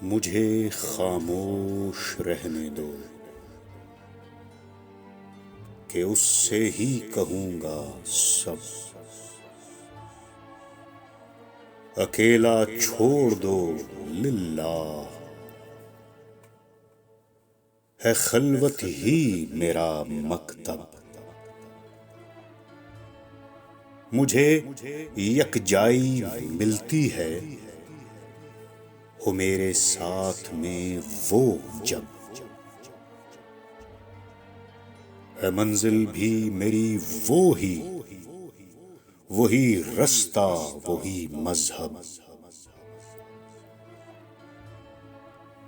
مجھے خاموش رہنے دو کہ اس سے ہی کہوں گا سب. اکیلا چھوڑ دو للہ، ہے خلوت ہی میرا مکتب. مجھے یکجائی ملتی ہے ہو میرے ساتھ میں وہ جب، ہے منزل بھی میری وہی رستہ وہی مذہب.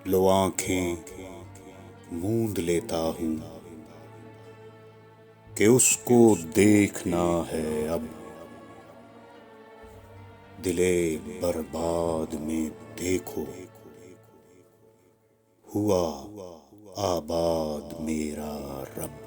لو آنکھیں موند لیتا ہوں کہ اس کو دیکھنا ہے اب. دل برباد میں دیکھو ہوا آباد میرا رب.